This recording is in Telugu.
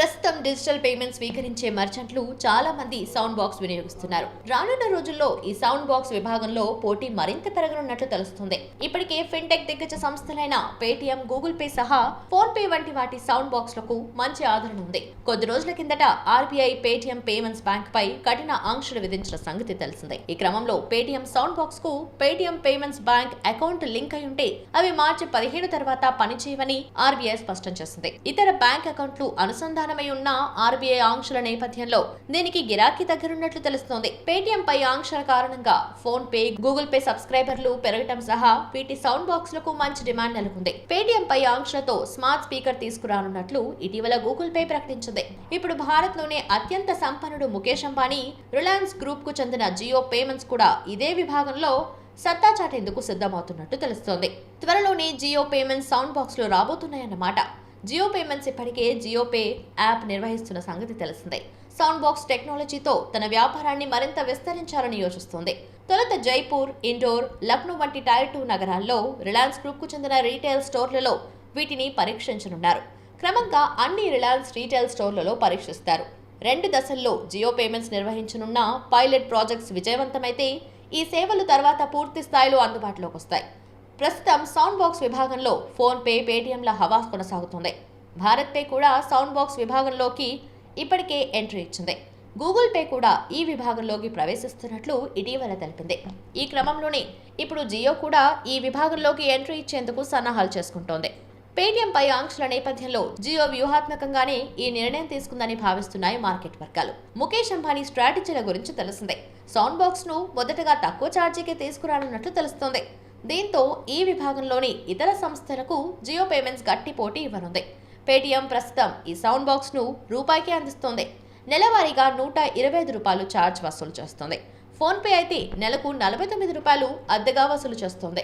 ప్రస్తుతం డిజిటల్ పేమెంట్ స్వీకరించే మర్చెంట్లు చాలా మంది సౌండ్ బాక్స్ వినియోగిస్తున్నారు. రానున్న రోజుల్లో ఈ సౌండ్ బాక్స్ విభాగంలో పోటీ మరింత పెరగనున్నట్లు తెలుస్తుంది. ఇప్పటికే ఫిన్టెక్ దిగ్గజ సంస్థలైన పేటిఎం, గూగుల్ పే సహా ఫోన్ పే వంటి వాటి సౌండ్ బాక్స్ లకు మంచి ఆదరణ ఉంది. కొద్ది రోజుల కిందట ఆర్బీఐ పేటిఎం పేమెంట్స్ బ్యాంక్ పై కఠిన ఆంక్షలు విధించిన సంగతి తెలిసిందే. ఈ క్రమంలో పేటిఎం సౌండ్ బాక్స్ కు Paytm payments bank account link అయి ఉంటే అవి మార్చి 15 తర్వాత పనిచేయవని ఆర్బీఐ స్పష్టం చేసింది. ఇతర బ్యాంక్ అకౌంట్లు అనుసంధానమై ఉన్న ఆర్బీఐ ఆంక్షల నేపథ్యంలో దీనికి గిరాకీ దగ్గరున్నట్లు తెలుస్తోంది. పేటిఎం పై ఆంక్షల కారణంగా ఫోన్ పే, గూగుల్ పే సబ్స్క్రైబర్లు పెరగటం సహా వీటి సౌండ్ బాక్స్ లకు మంచి డిమాండ్ నెలకొంది. పేటిఎం పై ఆంక్షలతో స్మార్ట్ స్పీకర్ తీసుకురానున్నట్లు ఇటీవల గూగుల్ పే ప్రకటించింది. ఇప్పుడు భారత్ లోనే అత్యంత సంపన్నుడు ముఖేష్ అంబానీ రిలయన్స్ గ్రూప్ కు చెందిన జియో పేమెంట్స్ కూడా ఇదే విభాగంలో సత్తా చాటేందుకు సిద్ధమవుతున్నట్టు తెలుస్తోంది. త్వరలోనే జియో పేమెంట్స్ సౌండ్ బాక్స్ లో రాబోతున్నాయన్నమాట. జియో పేమెంట్స్ ఇప్పటికే జియో పే యాప్ నిర్వహిస్తున్న సంగతి తెలిసిందే. సౌండ్ బాక్స్ టెక్నాలజీతో తన వ్యాపారాన్ని మరింత విస్తరించాలని యోచిస్తోంది. తొలుత జైపూర్, ఇండోర్, లక్నో వంటి టైర్ 2 నగరాల్లో రిలయన్స్ గ్రూప్ కు చెందిన రీటైల్ స్టోర్లలో వీటిని పరీక్షించనున్నారు. క్రమంగా అన్ని రిలయన్స్ రీటైల్ స్టోర్లలో పరీక్షిస్తారు. 2 దశల్లో జియో పేమెంట్స్ నిర్వహించనున్న పైలట్ ప్రాజెక్ట్స్ విజయవంతమైతే ఈ సేవలు తర్వాత పూర్తి స్థాయిలో అందుబాటులోకి వస్తాయి. ప్రస్తుతం సౌండ్ బాక్స్ విభాగంలో ఫోన్ పే, పేటిఎంల హవా కొనసాగుతుంది. భారత్ పే కూడా సౌండ్ బాక్స్ విభాగంలోకి ఇప్పటికే ఎంట్రీ ఇచ్చింది. గూగుల్ పే కూడా ఈ విభాగంలోకి ప్రవేశిస్తున్నట్లు ఇటీవల తెలిపింది. ఈ క్రమంలోనే ఇప్పుడు జియో కూడా ఈ విభాగంలోకి ఎంట్రీ ఇచ్చేందుకు సన్నాహాలు చేసుకుంటోంది. పేటిఎం పై ఆంక్షల నేపథ్యంలో జియో వ్యూహాత్మకంగానే ఈ నిర్ణయం తీసుకుందని భావిస్తున్నాయి మార్కెట్ వర్గాలు. ముఖేష్ అంబానీ స్ట్రాటజీల గురించి తెలిసిందే. సౌండ్ బాక్స్ ను మొదటగా తక్కువ ఛార్జీకే తీసుకురానున్నట్లు తెలుస్తోంది. దీంతో ఈ విభాగంలోని ఇతర సంస్థలకు జియో పేమెంట్స్ గట్టి పోటీ ఇవ్వనుంది. పేటిఎం ప్రస్తుతం ఈ సౌండ్ బాక్స్ ను రూపాయికి అందిస్తోంది. నెలవారీగా ₹125 ఛార్జ్ వసూలు చేస్తోంది. ఫోన్ పే అయితే నెలకు ₹49 అద్దెగా వసూలు చేస్తోంది.